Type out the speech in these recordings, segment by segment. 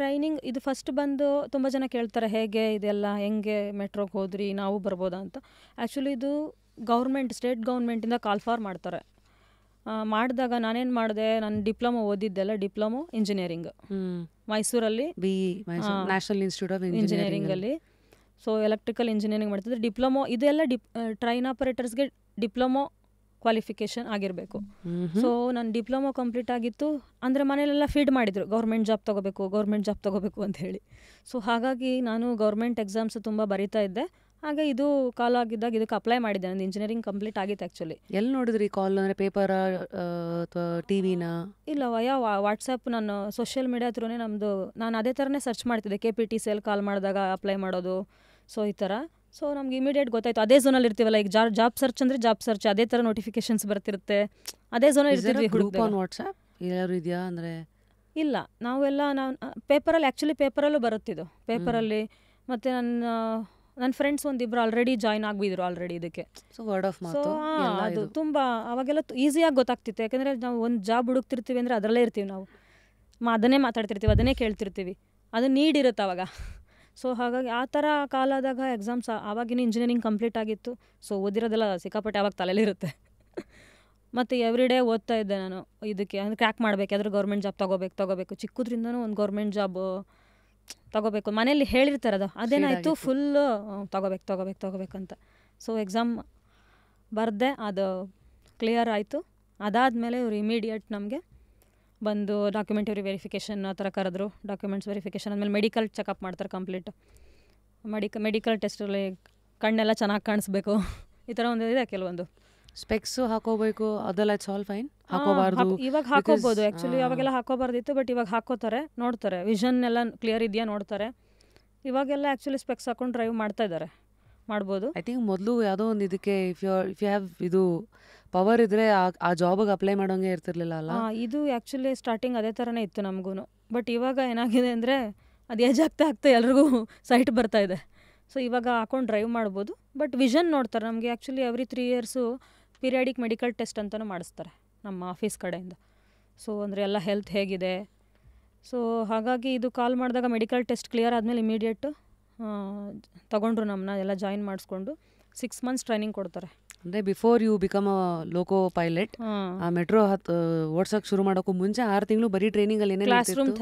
Training ಇದು first ಬಂದು ತುಂಬ ಜನ ಕೇಳ್ತಾರೆ ಹೇಗೆ ಇದೆಲ್ಲ ಹೆಂಗೆ ಮೆಟ್ರೋಗೆ ಹೋದ್ರಿ ನಾವು ಬರ್ಬೋದಾ ಅಂತ. ಆ್ಯಕ್ಚುಲಿ ಇದು ಸ್ಟೇಟ್ ಗೌರ್ಮೆಂಟಿಂದ ಕಾಲ್ ಫಾರ್ ಮಾಡ್ತಾರೆ. ಮಾಡಿದಾಗ ನಾನೇನು ಮಾಡಿದೆ, ನಾನು ಡಿಪ್ಲೊಮೊ ಓದಿದ್ದೆಲ್ಲ ಡಿಪ್ಲೊಮೊ ಇಂಜಿನಿಯರಿಂಗ್ ಮೈಸೂರಲ್ಲಿ, ನ್ಯಾಷನಲ್ ಇನ್ಸ್ಟಿಟ್ಯೂಟ್ ಆಫ್ ಇಂಜಿನಿಯರಿಂಗಲ್ಲಿ. ಸೊ ಎಲೆಕ್ಟ್ರಿಕಲ್ ಇಂಜಿನಿಯರಿಂಗ್ ಮಾಡ್ತಿದ್ದೆ. ಡಿಪ್ಲೊಮೊ ಇದೆಲ್ಲ ಟ್ರೈನ್ ಆಪರೇಟರ್ಸ್ಗೆ ಡಿಪ್ಲೊಮೊ ಕ್ವಾಲಿಫಿಕೇಷನ್ ಆಗಿರಬೇಕು. ಸೊ ನನ್ನ ಡಿಪ್ಲೊಮೊ ಕಂಪ್ಲೀಟ್ ಆಗಿತ್ತು. ಅಂದರೆ ಮನೇಲೆಲ್ಲ ಫೀಡ್ ಮಾಡಿದರು ಗೌರ್ಮೆಂಟ್ ಜಾಬ್ ತೊಗೋಬೇಕು ಅಂತ ಹೇಳಿ. ಸೊ ಹಾಗಾಗಿ ನಾನು ಗೌರ್ಮೆಂಟ್ ಎಕ್ಸಾಮ್ಸ್ ತುಂಬ ಬರಿತಾ ಇದ್ದೆ. ಹಾಗೆ ಇದು ಕಾಲ್ ಆಗಿದ್ದಾಗ ಇದಕ್ಕೆ ಅಪ್ಲೈ ಮಾಡಿದ್ದೆ. ನಂದು ಇಂಜಿನಿಯರಿಂಗ್ ಕಂಪ್ಲೀಟ್ ಆಗಿತ್ತು ಆ್ಯಕ್ಚುಲಿ. ಎಲ್ಲಿ ನೋಡಿದ್ರಿ ಕಾಲ್? ಅಂದರೆ ಪೇಪರ ಅಥವಾ ಟಿವಿನ? ಇಲ್ಲ, ವಾಟ್ಸಪ್, ನಾನು ಸೋಷಿಯಲ್ ಮೀಡಿಯಾ ಥ್ರೂನೇ ನಾನು ಅದೇ ಥರನೇ ಸರ್ಚ್ ಮಾಡ್ತಿದ್ದೆ. KPTCL ಕಾಲ್ ಮಾಡಿದಾಗ ಅಪ್ಲೈ ಮಾಡೋದು. ಸೊ ಈ ಥರ. ಸೊ ನಮ್ಗೆ ಇಮಿಡಿಯೇಟ್ ಗೊತ್ತಾಯಿತು. ಅದೇ ಝೋನಲ್ಲಿ ಇರ್ತೀವಲ್ಲ, ಈಗ ಜಾಬ್ ಸರ್ಚ್ ಅಂದರೆ ಜಾಬ್ ಸರ್ಚ್ ಅದೇ ಥರ ನೋಟಿಫಿಕೇಶನ್ಸ್ ಬರ್ತಿರುತ್ತೆ. ಅದೇ ಝೋನಲ್ಲಿ ಇರ್ತಿದ್ವಿ. ಗ್ರೂಪ್ ಆನ್ ವಾಟ್ಸಪ್ ಎಲ್ಲರೂ ಇದೆಯಾ ಅಂದರೆ? ಇಲ್ಲ, ನಾವು ಪೇಪರಲ್ಲಿ, ಆ್ಯಕ್ಚುಲಿ ಪೇಪರಲ್ಲೂ ಬರುತ್ತಿದ್ದು ಪೇಪರಲ್ಲಿ. ಮತ್ತು ನನ್ನ ಫ್ರೆಂಡ್ಸ್ ಒಂದಿಬ್ಬರು ಆಲ್ರೆಡಿ ಜಾಯ್ನ್ ಆಗಿದ್ರು ಆಲ್ರೆಡಿ ಇದಕ್ಕೆ. So word of mouth. So ಅದು ತುಂಬ ಅವಾಗೆಲ್ಲ ಈಸಿಯಾಗಿ ಗೊತ್ತಾಗ್ತಿತ್ತು. ಯಾಕೆಂದರೆ ನಾವು ಒಂದು ಜಾಬ್ ಹುಡುಕ್ತಿರ್ತೀವಿ ಅಂದರೆ ಅದರಲ್ಲೇ ಇರ್ತೀವಿ ನಾವು. ಅದನ್ನೇ ಮಾತಾಡ್ತಿರ್ತೀವಿ, ಅದನ್ನೇ ಕೇಳ್ತಿರ್ತೀವಿ, ಅದು ನೀಡ್ ಇರುತ್ತೆ ಅವಾಗ. ಸೊ ಹಾಗಾಗಿ ಆ ಥರ ಕಾಲಾದಾಗ ಎಕ್ಸಾಮ್ಸ್ ಆವಾಗಿನ ಇಂಜಿನಿಯರಿಂಗ್ ಕಂಪ್ಲೀಟ್ ಆಗಿತ್ತು. ಸೊ ಓದಿರೋದೆಲ್ಲ ಸಿಕ್ಕಾಪಟ್ಟೆ ಆವಾಗ ತಲೆಯಲ್ಲಿರುತ್ತೆ. ಮತ್ತು ಎವ್ರಿ ಡೇ ಓದ್ತಾ ಇದ್ದೆ ನಾನು ಇದಕ್ಕೆ. ಅಂದರೆ ಕ್ರ್ಯಾಕ್ ಮಾಡಬೇಕು, ಯಾವ್ದಾದ್ರು ಗೌರ್ಮೆಂಟ್ ಜಾಬ್ ತೊಗೋಬೇಕು. ಚಿಕ್ಕದ್ರಿಂದನೂ ಒಂದು ಗೌರ್ಮೆಂಟ್ ಜಾಬ್ ತೊಗೋಬೇಕು. ಮನೇಲಿ ಹೇಳಿರ್ತಾರೆ ಅದು. ಅದೇನಾಯಿತು, ಫುಲ್ಲು ತೊಗೋಬೇಕಂತ. ಸೊ ಎಕ್ಸಾಮ್ ಬರೆದೆ, ಅದು ಕ್ಲಿಯರ್ ಆಯಿತು. ಅದಾದಮೇಲೆ ಇವರು ಇಮಿಡಿಯೇಟ್ ನಮಗೆ ಬಂದು ಡಾಕ್ಯುಮೆಂಟರಿ ವೆರಿಫಿಕೇಷನ್ ಆ ಥರ ಕರೆದ್ರು. ಡಾಕ್ಯುಮೆಂಟ್ಸ್ ವೆರಿಫಿಕೇಷನ್ ಆದಮೇಲೆ ಮೆಡಿಕಲ್ ಚೆಕಪ್ ಮಾಡ್ತಾರೆ ಕಂಪ್ಲೀಟ್. ಮೆಡಿಕಲ್ ಟೆಸ್ಟಲ್ಲಿ ಕಣ್ಣೆಲ್ಲ ಚೆನ್ನಾಗಿ ಕಾಣಿಸ್ಬೇಕು, ಈ ಥರ ಒಂದು ಇದೆ. ಕೆಲವೊಂದು ಸ್ಪೆಕ್ಸು ಹಾಕೋಬೇಕು, ಅದೆಲ್ಲ ಇಟ್ಸ್ ಆಲ್ ಫೈನ್. ಹಾಕೋಬಾರ್ದು ಇವಾಗ, ಹಾಕೋಬೋದು ಆ್ಯಕ್ಚುಲಿ. ಅವಾಗೆಲ್ಲ ಹಾಕೋಬಾರ್ದಿತ್ತು, ಬಟ್ ಇವಾಗ ಹಾಕೋತಾರೆ, ನೋಡ್ತಾರೆ ವಿಷನ್ ಎಲ್ಲ ಕ್ಲಿಯರ್ ಇದೆಯಾ ನೋಡ್ತಾರೆ. ಇವಾಗೆಲ್ಲ ಆ್ಯಕ್ಚುಲಿ ಸ್ಪೆಕ್ಸ್ ಹಾಕೊಂಡು ಡ್ರೈವ್ ಮಾಡ್ತಾ ಇದ್ದಾರೆ, ಮಾಡ್ಬೋದು. ಐ ಥಿಂಕ್ ಮೊದಲು ಯಾವುದೋ ಒಂದು ಇದಕ್ಕೆ ಇಫ್ ಯು ಹ್ಯಾವ್ ಇದು ಪವರ್ ಇದ್ದರೆ ಆ ಜಾಬಿಗೆ ಅಪ್ಲೈ ಮಾಡೋಂಗೆ ಇರ್ತಿರ್ಲಿಲ್ಲ ಅಲ್ಲ? ಇದು ಆ್ಯಕ್ಚುಲಿ ಸ್ಟಾರ್ಟಿಂಗ್ ಅದೇ ಥರನೇ ಇತ್ತು ನಮಗೂ. ಬಟ್ ಇವಾಗ ಏನಾಗಿದೆ ಅಂದರೆ ಅದು ಏಜ್ ಆಗ್ತಾ ಎಲ್ರಿಗೂ ಸೈಟ್ ಬರ್ತಾ ಇದೆ. ಸೊ ಇವಾಗ ಹಾಕೊಂಡು ಡ್ರೈವ್ ಮಾಡ್ಬೋದು, ಬಟ್ ವಿಷನ್ ನೋಡ್ತಾರೆ ನಮಗೆ. Actually every 3 years periodic medical test ಅಂತಲೂ ಮಾಡಿಸ್ತಾರೆ ನಮ್ಮ ಆಫೀಸ್ ಕಡೆಯಿಂದ. ಸೊ ಅಂದರೆ ಎಲ್ಲ ಹೆಲ್ತ್ ಹೇಗಿದೆ. ಸೊ ಹಾಗಾಗಿ ಇದು ಕಾಲ್ ಮಾಡಿದಾಗ ಮೆಡಿಕಲ್ ಟೆಸ್ಟ್ ಕ್ಲಿಯರ್ ಆದಮೇಲೆ ಇಮಿಡಿಯೇಟು ತೊಗೊಂಡ್ರು ನಮ್ಮನ್ನ, ಎಲ್ಲ ಜಾಯಿನ್ ಮಾಡಿಸ್ಕೊಂಡು 6 ಮಂತ್ಸ್ ಟ್ರೈನಿಂಗ್ ಕೊಡ್ತಾರೆ. ಅಂದರೆ before you become a loco pilot, ಆ ಮೆಟ್ರೋ ಓಡ್ಸೋಕ್ಕೆ ಶುರು ಮಾಡೋಕ್ಕೂ ಮುಂಚೆ 6 ತಿಂಗಳು ಬರೀ ಟ್ರೈನಿಂಗಲ್ಲಿ ಏನೇನು ಕ್ಲಾಸ್ ರೂಮ್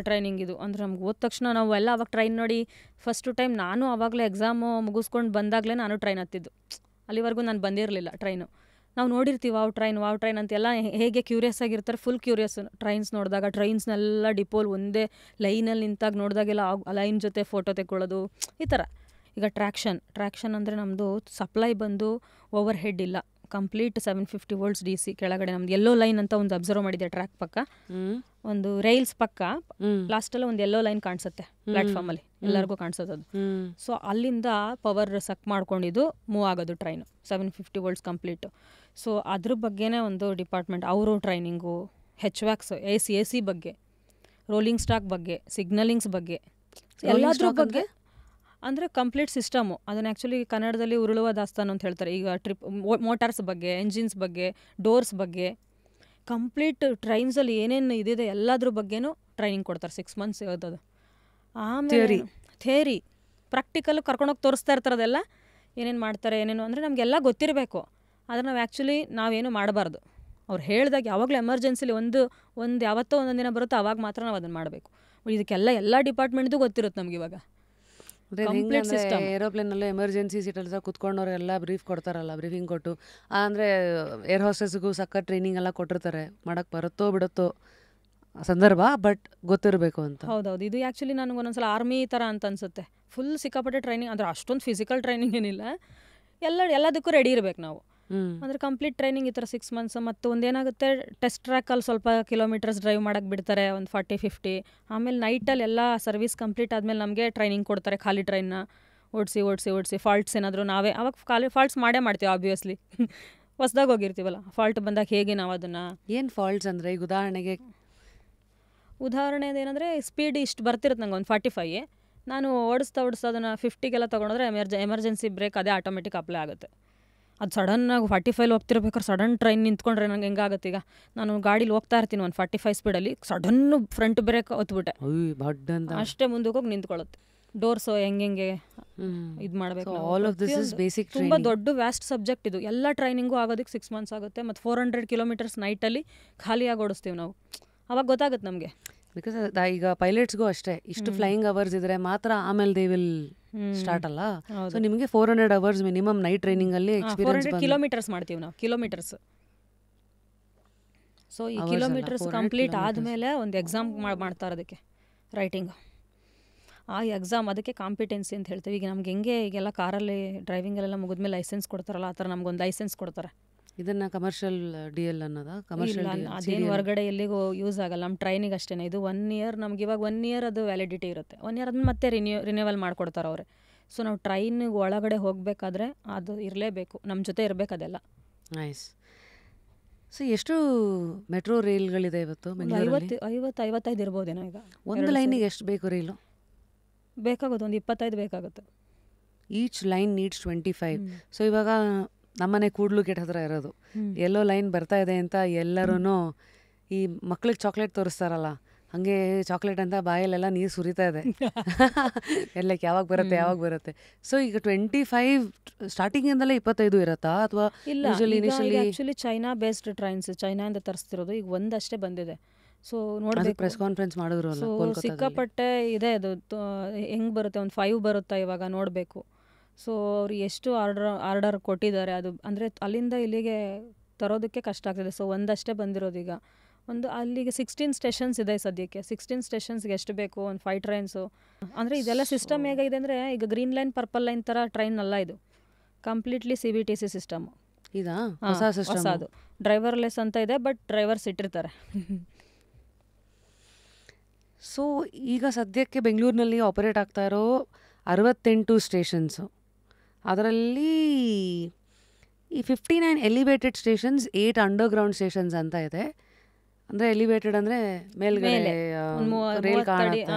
ಟ್ರೈನಿಂಗ್ ಇದು. ಅಂದರೆ ನಮ್ಗೆ ಓದ ತಕ್ಷಣ ನಾವು ಎಲ್ಲ ಅವಾಗ ಟ್ರೈನ್ ನೋಡಿ ಫಸ್ಟು ಟೈಮ್ ನಾನು ಆವಾಗಲೇ ಎಕ್ಸಾಮು ಮುಗಿಸ್ಕೊಂಡು ಬಂದಾಗಲೇ ನಾನು ಟ್ರೈನ್ ಹತ್ತಿದ್ದು. ಅಲ್ಲಿವರೆಗೂ ನಾನು ಬಂದಿರಲಿಲ್ಲ ಟ್ರೈನು. ನಾವು ನೋಡಿರ್ತೀವಿ ವಾವ್ ಟ್ರೈನ್ ಅಂತೆಲ್ಲ ಹೇಗೆ ಕ್ಯೂರಿಯಸ್ ಆಗಿರ್ತಾರೆ, ಫುಲ್ ಕ್ಯೂರಿಯಸ್ ಟ್ರೈನ್ಸ್ ನೋಡಿದಾಗ. ಟ್ರೈನ್ಸ್ನೆಲ್ಲ ಡಿಪೋಲ್ ಒಂದೇ ಲೈನಲ್ಲಿ ನಿಂತಾಗ ನೋಡಿದಾಗೆಲ್ಲ ಲೈನ್ ಜೊತೆ ಫೋಟೋ ತೆಕ್ಕೊಳ್ಳೋದು ಈ ಥರ. ಈಗ ಟ್ರ್ಯಾಕ್ಷನ್ ಅಂದರೆ ನಮ್ಮದು ಸಪ್ಲೈ ಬಂದು ಓವರ್ ಹೆಡ್ ಇಲ್ಲ, ಕಂಪ್ಲೀಟ್ 750 volts DC ಕೆಳಗಡೆ. ನಮ್ದು ಎಲ್ಲೋ ಲೈನ್ ಅಂತ ಒಂದು ಅಬ್ಸರ್ವ್ ಮಾಡಿದೆ ಟ್ರ್ಯಾಕ್ ಪಕ್ಕ, ಒಂದು ರೈಲ್ಸ್ ಪಕ್ಕ ಲಾಸ್ಟಲ್ಲಿ ಒಂದು ಎಲ್ಲೋ ಲೈನ್ ಕಾಣಿಸುತ್ತೆ ಪ್ಲಾಟ್ಫಾರ್ಮಲ್ಲಿ, ಎಲ್ಲರಿಗೂ ಕಾಣಿಸೋದು ಅದು. ಸೊ ಅಲ್ಲಿಂದ ಪವರ್ ಸಕ್ ಮಾಡ್ಕೊಂಡಿದ್ದು ಮೂವ್ ಆಗೋದು ಟ್ರೈನು, 750 volts ಕಂಪ್ಲೀಟು. ಸೊ ಅದ್ರ ಬಗ್ಗೆನೇ ಒಂದು ಡಿಪಾರ್ಟ್ಮೆಂಟ್, ಅವರು ಟ್ರೈನಿಂಗು, HVACs, AC ಬಗ್ಗೆ, ರೋಲಿಂಗ್ ಸ್ಟಾಕ್ ಬಗ್ಗೆ, ಸಿಗ್ನಲಿಂಗ್ಸ್ ಬಗ್ಗೆ, ಎಲ್ಲದ್ರ ಬಗ್ಗೆ. ಅಂದರೆ ಕಂಪ್ಲೀಟ್ ಸಿಸ್ಟಮು. ಅದನ್ನು ಆ್ಯಕ್ಚುಲಿ ಕನ್ನಡದಲ್ಲಿ ಉರುಳುವ ದಾಸ್ತಾನು ಅಂತ ಹೇಳ್ತಾರೆ. ಈಗ ಮೋಟಾರ್ಸ್ ಬಗ್ಗೆ, ಎಂಜಿನ್ಸ್ ಬಗ್ಗೆ, ಡೋರ್ಸ್ ಬಗ್ಗೆ, ಕಂಪ್ಲೀಟ್ ಟ್ರೈನ್ಸಲ್ಲಿ ಏನೇನು ಇದಿದೆ ಎಲ್ಲದ್ರ ಬಗ್ಗೆನೂ ಟ್ರೈನಿಂಗ್ ಕೊಡ್ತಾರೆ. 6 ಮಂತ್ಸ್ ಇರೋದು. ಆಮೇಲೆ ಥಿಯರಿ, ಪ್ರಾಕ್ಟಿಕಲ್ ಕರ್ಕೊಂಡೋಗಿ ತೋರಿಸ್ತಾ ಇರ್ತಾರೆ. ಅದೆಲ್ಲ ಏನೇನು ಮಾಡ್ತಾರೆ, ಏನೇನು ಅಂದರೆ ನಮಗೆಲ್ಲ ಗೊತ್ತಿರಬೇಕು. ಆದರೆ ನಾವು ಆ್ಯಕ್ಚುಲಿ ನಾವೇನು ಮಾಡಬಾರ್ದು. ಅವ್ರು ಹೇಳಿದಾಗ ಯಾವಾಗಲೂ ಎಮರ್ಜೆನ್ಸಿಲಿ ಒಂದು ಯಾವತ್ತೋ ಒಂದೊಂದು ದಿನ ಬರುತ್ತೋ ಆವಾಗ ಮಾತ್ರ ನಾವು ಅದನ್ನು ಮಾಡಬೇಕು. ಇದಕ್ಕೆಲ್ಲ ಎಲ್ಲ ಡಿಪಾರ್ಟ್ಮೆಂಟ್ದು ಗೊತ್ತಿರುತ್ತೆ ನಮ್ಗೆ ಇವಾಗ. ಏರೋಪ್ಲೇನಲ್ಲೂ ಎಮರ್ಜೆನ್ಸಿ ಸೀಟಲ್ಲಿ ಕುತ್ಕೊಂಡವ್ರೆಲ್ಲ ಬ್ರೀಫ್ ಕೊಡ್ತಾರಲ್ಲ, ಬ್ರೀಫಿಂಗ್ ಕೊಟ್ಟು ಅಂದರೆ ಏರ್ ಹೋಸ್ಟೆಸ್ಗೂ ಸಕ್ಕ ಟ್ರೈನಿಂಗ್ ಎಲ್ಲ ಕೊಟ್ಟಿರ್ತಾರೆ. ಮಾಡೋಕ್ಕೆ ಬರುತ್ತೋ ಬಿಡುತ್ತೋ ಸಂದರ್ಭ, ಬಟ್ ಗೊತ್ತಿರಬೇಕು ಅಂತ. ಹೌದೌದು. ಇದು ಆ್ಯಕ್ಚುಲಿ ನನಗೆ ಒಂದೊಂದ್ಸಲ ಆರ್ಮಿ ಥರ ಅಂತ ಅನಿಸುತ್ತೆ. ಫುಲ್ ಸಿಕ್ಕಾಪಟ್ಟೆ ಟ್ರೈನಿಂಗ್, ಅಂದರೆ ಅಷ್ಟೊಂದು ಫಿಸಿಕಲ್ ಟ್ರೈನಿಂಗ್ ಏನಿಲ್ಲ, ಎಲ್ಲದಕ್ಕೂ ರೆಡಿ ಇರಬೇಕು ನಾವು. ಅಂದರೆ ಕಂಪ್ಲೀಟ್ ಟ್ರೈನಿಂಗ್ ಈ ಥರ 6 ಮಂತ್ಸ್. ಮತ್ತು ಒಂದೇನಾಗುತ್ತೆ, ಟೆಸ್ಟ್ ಟ್ರ್ಯಾಕಲ್ಲಿ ಸ್ವಲ್ಪ ಕಿಲೋಮೀಟರ್ಸ್ ಡ್ರೈವ್ ಮಾಡೋಕ್ಕೆ ಬಿಡ್ತಾರೆ, ಒಂದು 40-50. ಆಮೇಲೆ ನೈಟಲ್ಲಿ ಎಲ್ಲ ಸರ್ವಿಸ್ ಕಂಪ್ಲೀಟ್ ಆದಮೇಲೆ ನಮಗೆ ಟ್ರೈನಿಂಗ್ ಕೊಡ್ತಾರೆ. ಖಾಲಿ ಟ್ರೈನ್ನ ಓಡಿಸಿ ಫಾಲ್ಟ್ಸ್ ಏನಾದರೂ ನಾವೇ ಅವಾಗ ಫಾಲ್ಟ್ಸ್ ಮಾಡ್ತೀವಿ ಆಬ್ವಿಯಸ್ಲಿ. ಹೊಸ್ದಾಗಿ ಹೋಗಿರ್ತೀವಲ್ಲ, ಫಾಲ್ಟ್ ಬಂದಾಗ ಹೇಗೆ ನಾವು ಅದನ್ನು. ಏನು ಫಾಲ್ಟ್ಸ್ ಅಂದರೆ ಈಗ ಉದಾಹರಣೆ ಏನಂದರೆ, ಸ್ಪೀಡ್ ಇಷ್ಟು ಬರ್ತಿರುತ್ತೆ ನಂಗೆ ಒಂದು 45, ನಾನು ಓಡಿಸ್ತಾ ಅದನ್ನು 50ಗೆಲ್ಲ ತೊಗೊಂಡ್ರೆ ಎಮರ್ಜೆನ್ಸಿ ಬ್ರೇಕ್ ಅದೇ ಆಟೋಮೆಟಿಕ್ ಅಪ್ಲೈ ಆಗುತ್ತೆ. ಅದು ಸಡನ್ನಾಗಿ 45 ಹೋಗ್ತಿರ್ಬೇಕಾದ್ರೆ ಸಡನ್ ಟ್ರೈನ್ ನಿಂತ್ಕೊಂಡ್ರೆ ನಂಗೆ ಹೆಂಗಾಗುತ್ತೆ ಈಗ, ನಾನು ಗಾಡೀಲಿ ಹೋಗ್ತಾ ಇರ್ತೀನಿ ಒಂದು 45 ಸ್ಪೀಡಲ್ಲಿ, ಸಡನ್ನು ಫ್ರಂಟ್ ಬ್ರೇಕ್ ಹೊತ್ಬಿಟ್ಟೆ, ಅಷ್ಟೇ ಮುಂದಕ್ಕೆ ಹೋಗಿ ನಿಂತ್ಕೊಳ್ಳುತ್ತೆ. ಡೋರ್ಸು ಹೆಂಗೆ ಇದು ಮಾಡಬೇಕು. ತುಂಬ ದೊಡ್ಡ ವ್ಯಾಸ್ಟ್ ಸಬ್ಜೆಕ್ಟ್ ಇದು. ಎಲ್ಲ ಟ್ರೈನಿಂಗು ಆಗೋದಕ್ಕೆ 6 months ಆಗುತ್ತೆ. ಮತ್ತು 400 kilometers ನೈಟಲ್ಲಿ ಖಾಲಿಯಾಗಿ ಓಡಿಸ್ತೀವಿ ನಾವು. ಅವಾಗ ಗೊತ್ತಾಗುತ್ತೆ ನಮಗೆ. ಬಿಕಾಸ್ ಈಗ ಪೈಲಟ್ಸ್ಗೂ ಅಷ್ಟೇ, ಇಷ್ಟು ಫ್ಲೈಯಿಂಗ್ ಅವರ್ಸ್ ಇದ್ರೆ ಮಾತ್ರ ಆಮೇಲೆ ದೇ ವಿಲ್ ಸ್ಟಾರ್ಟ್ ಅಲ್ಲ. ಸೊ ನಿಮಗೆ 400 hours ಮಿನಿಮಮ್ ನೈಟ್ ಟ್ರೈನಿಂಗ್ ಅಲ್ಲಿ ಎಕ್ಸ್ಪೀರಿಯನ್ಸ್ 400 kilometers ಮಾಡ್ತೀವಿ ನಾವು, ಕಿಲೋಮೀಟರ್ಸ್. ಸೊ ಈ ಕಿಲೋಮೀಟರ್ಸ್ ಕಂಪ್ಲೀಟ್ ಆದಮೇಲೆ ಒಂದು ಎಕ್ಸಾಮ್ ಮಾಡ್ತಾರೆ ಅದಕ್ಕೆ, ರೈಟಿಂಗ್. ಆ ಎಕ್ಸಾಮ್ ಅದಕ್ಕೆ ಕಾಂಪಿಟೆನ್ಸಿ ಅಂತ ಹೇಳ್ತೀವಿ. ಈಗ ನಮ್ಗೆ ಹೆಂಗೆ ಈಗೆಲ್ಲ ಕಾರಲ್ಲಿ ಡ್ರೈವಿಂಗಲ್ಲೆಲ್ಲ ಮುಗಿದ್ಮೇಲೆ ಲೈಸೆನ್ಸ್ ಕೊಡ್ತಾರಲ್ಲ, ಆ ಥರ ನಮಗೊಂದು ಲೈಸೆನ್ಸ್ ಕೊಡ್ತಾರೆ. ಇದನ್ನ ಕಮರ್ಷಿಯಲ್ DL ಅನ್ನೋದಾ? ಕಮರ್ಷಿಯಲ್ ಅದೇನು ಹೊರಗಡೆ ಎಲ್ಲಿಗೂ ಯೂಸ್ ಆಗಲ್ಲ, ನಮ್ಮ ಟ್ರೈನಿಗೆ ಅಷ್ಟೇ. ಇದು 1 year ನಮ್ಗೆ ಇವಾಗ 1 year ಅದು ವ್ಯಾಲಿಡಿಟಿ ಇರುತ್ತೆ. 1 year ಆದ್ಮೇಲೆ ಮತ್ತೆ ರಿನ್ಯೂವಲ್ ಮಾಡ್ಕೊಡ್ತಾರೆ ಅವರೇ. ಸೊ ನಾವು ಟ್ರೈನಿಗೆ ಒಳಗಡೆ ಹೋಗಬೇಕಾದ್ರೆ ಅದು ಇರಲೇಬೇಕು, ನಮ್ಮ ಜೊತೆ ಇರಬೇಕು ಅದೆಲ್ಲ. ನೈಸ್. ಸೊ ಎಷ್ಟು ಮೆಟ್ರೋ ರೈಲ್ಗಳಿದೆ ಇವತ್ತು? 50-55 ಇರ್ಬೋದೇನೋ ಈಗ. ಒಂದು ಲೈನಿಗೆ ಎಷ್ಟು ಬೇಕು ರೈಲು? ಬೇಕಾಗುತ್ತೆ ಒಂದು 25 ಬೇಕಾಗುತ್ತೆ. Each line needs 25. ಸೊ ಇವಾಗ ನಮ್ಮನೆ ಕೂಡ್ಲು ಕೆಟ್ಟ ಹತ್ರ ಇರೋದು, ಎಲ್ಲೋ ಲೈನ್ ಬರ್ತಾ ಇದೆ ಅಂತ ಎಲ್ಲರೂ ಈ ಮಕ್ಳಿಗೆ ಚಾಕ್ಲೇಟ್ ತೋರಿಸ್ತಾರಲ್ಲ, ಹಾಗೆ ಚಾಕ್ಲೇಟ್ ಅಂತ ಬಾಯಲ್ಲೆಲ್ಲ ನೀರು ಸುರಿತಾ ಇದೆ ಎಲ್ಲಕ್ಕೆ ಯಾವಾಗ ಬರುತ್ತೆ. ಸೊ ಈಗ 25 ಸ್ಟಾರ್ಟಿಂಗಿಂದಲೇ 25 ಇರುತ್ತಾ ಅಥವಾ ಆ್ಯಕ್ಚುಲಿ ಚೈನಾ ಬೇಸ್ಡ್ ಟ್ರೈನ್ಸ್, ಚೈನಾದಿಂದ ತರಿಸ್ತಿರೋದು. ಈಗ ಒಂದಷ್ಟೇ ಬಂದಿದೆ. ಸೊ ನೋಡಬೇಕು, ಪ್ರೆಸ್ ಕಾನ್ಫರೆನ್ಸ್ ಮಾಡಿದ್ರು. ಸೊ ಸಿಕ್ಕಾಪಟ್ಟೆ ಇದೆ ಅದು. ಹೆಂಗೆ ಬರುತ್ತೆ, ಒಂದು 5 ಬರುತ್ತಾ ಇವಾಗ ನೋಡಬೇಕು. ಸೊ ಅವ್ರು ಎಷ್ಟು ಆರ್ಡರ್ ಕೊಟ್ಟಿದ್ದಾರೆ, ಅದು ಅಂದರೆ ಅಲ್ಲಿಂದ ಇಲ್ಲಿಗೆ ತರೋದಕ್ಕೆ ಕಷ್ಟ ಆಗ್ತದೆ. ಸೊ ಒಂದಷ್ಟೇ ಬಂದಿರೋದು ಈಗ. ಅಲ್ಲಿಗೆ 16 ಸ್ಟೇಷನ್ಸ್ ಇದೆ ಸದ್ಯಕ್ಕೆ. 16 ಸ್ಟೇಷನ್ಸ್ಗೆ ಎಷ್ಟು ಬೇಕು, ಒಂದು 5 ಟ್ರೈನ್ಸು. ಅಂದರೆ ಇದೆಲ್ಲ ಸಿಸ್ಟಮ್ ಹೇಗಿದೆ ಅಂದರೆ, ಈಗ ಗ್ರೀನ್ ಲೈನ್ ಪರ್ಪಲ್ ಲೈನ್ ಥರ ಟ್ರೈನ್ ಅಲ್ಲ ಇದು, ಕಂಪ್ಲೀಟ್ಲಿ CBTC ಸಿಸ್ಟಮು. ಹೊಸದು ಡ್ರೈವರ್ಲೆಸ್ ಅಂತ ಇದೆ, ಬಟ್ ಡ್ರೈವರ್ಸ್ ಇಟ್ಟಿರ್ತಾರೆ. ಸೊ ಈಗ ಸದ್ಯಕ್ಕೆ ಬೆಂಗಳೂರಿನಲ್ಲಿ ಆಪರೇಟ್ ಆಗ್ತಾ ಇರೋ 68 ಸ್ಟೇಷನ್ಸು, ಅದರಲ್ಲಿ ಈ 59 ಎಲಿವೇಟೆಡ್ ಸ್ಟೇಷನ್ಸ್, 8 ಅಂಡರ್ಗ್ರೌಂಡ್ ಸ್ಟೇಷನ್ಸ್ ಅಂತ ಇದೆ. ಅಂದರೆ ಎಲಿವೇಟೆಡ್ ಅಂದರೆ ಮೇಲ್ಗಡೆ ರೈಲ್ ಕಾಣುತ್ತೆ,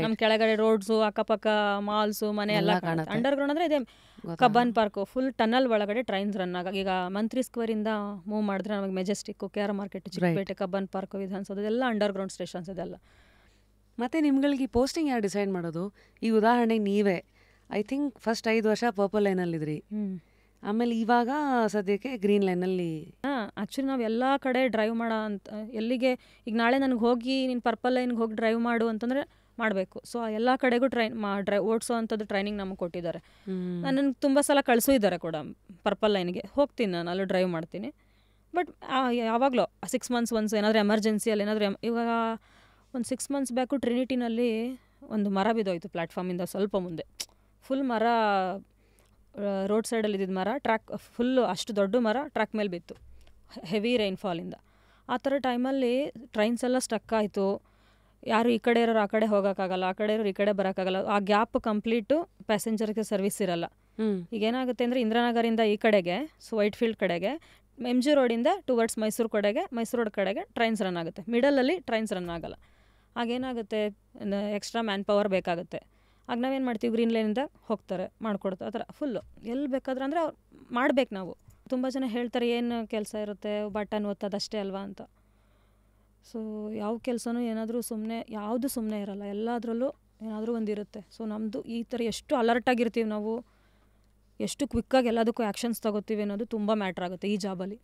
ನಮ್ಮ ಕೆಳಗಡೆ ರೋಡ್ಸು, ಅಕ್ಕಪಕ್ಕ ಮಾಲ್ಸು, ಮನೆ ಎಲ್ಲ ಕಾಣುತ್ತೆ. ಅಂಡರ್ಗ್ರೌಂಡ್ ಅಂದರೆ ಇದೆ ಕಬ್ಬನ್ ಪಾರ್ಕು, ಫುಲ್ ಟನಲ್ ಒಳಗಡೆ ಟ್ರೈನ್ಸ್ ರನ್ ಆಗ. ಈಗ ಮಂತ್ರಿ ಸ್ಕ್ವೇರಿಂದ ಮೂವ್ ಮಾಡಿದ್ರೆ ನಮಗೆ Majestic, KR market, Chickpet, Cubbon park, Vidhana Soudha ಇದೆಲ್ಲ ಅಂಡರ್ಗ್ರೌಂಡ್ ಸ್ಟೇಷನ್ಸ್ ಇದೆಲ್ಲ. ಮತ್ತು ನಿಮ್ಗಳಿಗೆ ಈ ಪೋಸ್ಟಿಂಗ್ ಯಾರು ಡಿಸೈಡ್ ಮಾಡೋದು? ಈ ಉದಾಹರಣೆಗೆ ನೀವೇ ಐ ಥಿಂಕ್ ಫಸ್ಟ್ 5 ವರ್ಷ ಪರ್ಪಲ್ ಲೈನಲ್ಲಿದ್ರಿ, ಆಮೇಲೆ ಇವಾಗ ಸದ್ಯಕ್ಕೆ ಗ್ರೀನ್ ಲೈನಲ್ಲಿ. ಆ್ಯಕ್ಚುಲಿ ನಾವು ಎಲ್ಲ ಕಡೆ ಡ್ರೈವ್ ಮಾಡೋ ಅಂತ, ಎಲ್ಲಿಗೆ ಈಗ ನಾಳೆ ನನಗೆ ಹೋಗಿ ನೀನು ಪರ್ಪಲ್ ಲೈನ್ಗೆ ಹೋಗಿ ಡ್ರೈವ್ ಮಾಡು ಅಂತಂದರೆ ಮಾಡಬೇಕು. ಸೊ ಎಲ್ಲ ಕಡೆಗೂ ಓಡಿಸೋ ಅಂಥದ್ದು ಟ್ರೈನಿಂಗ್ ನಮಗೆ ಕೊಟ್ಟಿದ್ದಾರೆ. ನನ್ನನ್ನು ತುಂಬ ಸಲ ಕಳಿಸಿದ್ದಾರೆ ಕೂಡ ಪರ್ಪಲ್ ಲೈನ್ಗೆ. ಹೋಗ್ತೀನಿ ನಾನು, ಅಲ್ಲಿ ಡ್ರೈವ್ ಮಾಡ್ತೀನಿ. ಬಟ್ ಯಾವಾಗಲೂ 6 months ಒನ್ಸ್ ಏನಾದರೂ ಎಮರ್ಜೆನ್ಸಿಯಲ್ಲಿ ಏನಾದರೂ ಇವಾಗ ಒಂದು 6 months ಬ್ಯಾಕು ಟ್ರಿನಿಟಿನಲ್ಲಿ ಒಂದು ಮರ ಬಿದ್ದೋಯ್ತು ಪ್ಲ್ಯಾಟ್ಫಾರ್ಮಿಂದ ಸ್ವಲ್ಪ ಮುಂದೆ. ಫುಲ್ ಮರ, ರೋಡ್ ಸೈಡಲ್ಲಿ ಇದ್ದಿದ್ದು ಮರ, ಟ್ರ್ಯಾಕ್ ಫುಲ್ಲು ಅಷ್ಟು ದೊಡ್ಡ ಮರ ಟ್ರ್ಯಾಕ್ ಮೇಲೆ ಬಿತ್ತು, ಹೆವಿ ರೈನ್ಫಾಲಿಂದ. ಆ ಥರ ಟೈಮಲ್ಲಿ ಟ್ರೈನ್ಸ್ ಎಲ್ಲ ಸ್ಟಕ್ ಆಯಿತು. ಯಾರು ಈ ಕಡೆ ಇರೋರು ಆ ಕಡೆ ಹೋಗೋಕ್ಕಾಗಲ್ಲ, ಆ ಕಡೆ ಇರೋರು ಈ ಕಡೆ ಬರೋಕ್ಕಾಗಲ್ಲ. ಆ ಗ್ಯಾಪ್ ಕಂಪ್ಲೀಟು ಪ್ಯಾಸೆಂಜರ್ಗೆ ಸರ್ವಿಸ್ ಇರಲ್ಲ. ಈಗ ಏನಾಗುತ್ತೆ ಅಂದರೆ, ಇಂದಿರಾನಗರಿಂದ ಈ ಕಡೆಗೆ, ಸೊ ವೈಟ್ ಫೀಲ್ಡ್ ಕಡೆಗೆ, MG ರೋಡಿಂದ ಟುವರ್ಡ್ಸ್ ಮೈಸೂರು ಕಡೆಗೆ, ಮೈಸೂರು ರೋಡ್ ಕಡೆಗೆ ಟ್ರೈನ್ಸ್ ರನ್ ಆಗುತ್ತೆ. ಮಿಡಲಲ್ಲಿ ಟ್ರೈನ್ಸ್ ರನ್ ಆಗಲ್ಲ. ಆಗೇನಾಗುತ್ತೆ, ಎಕ್ಸ್ಟ್ರಾ ಮ್ಯಾನ್ ಪವರ್ ಬೇಕಾಗುತ್ತೆ. ಆಗ ನಾವೇನು ಮಾಡ್ತೀವಿ, ಗ್ರೀನ್ ಲೈನಿಂದ ಹೋಗ್ತಾರೆ, ಮಾಡಿಕೊಡ್ತಾರೆ. ಆ ಥರ ಫುಲ್ಲು ಎಲ್ಲಿ ಬೇಕಾದ್ರೆ ಅಂದರೆ ಅವ್ರು ಮಾಡ್ಬೇಕು. ನಾವು ತುಂಬ ಜನ ಹೇಳ್ತಾರೆ ಏನು ಕೆಲಸ ಇರುತ್ತೆ, ಬಟನ್ ಒತ್ತೋದಷ್ಟೇ ಅಲ್ವಾ ಅಂತ. ಸೊ ಯಾವ ಕೆಲಸನೂ ಏನಾದರೂ ಯಾವುದು ಸುಮ್ಮನೆ ಇರಲ್ಲ, ಎಲ್ಲದರಲ್ಲೂ ಏನಾದರೂ ಒಂದಿರುತ್ತೆ. ಸೊ ನಮ್ಮದು ಈ ಥರ ಎಷ್ಟು ಅಲರ್ಟಾಗಿರ್ತೀವಿ ನಾವು, ಎಷ್ಟು ಕ್ವಿಕ್ಕಾಗಿ ಎಲ್ಲದಕ್ಕೂ ಆ್ಯಕ್ಷನ್ಸ್ ತಗೋತೀವಿ ಅನ್ನೋದು ತುಂಬ ಮ್ಯಾಟ್ರ್ ಆಗುತ್ತೆ ಈ ಜಾಬಲ್ಲಿ.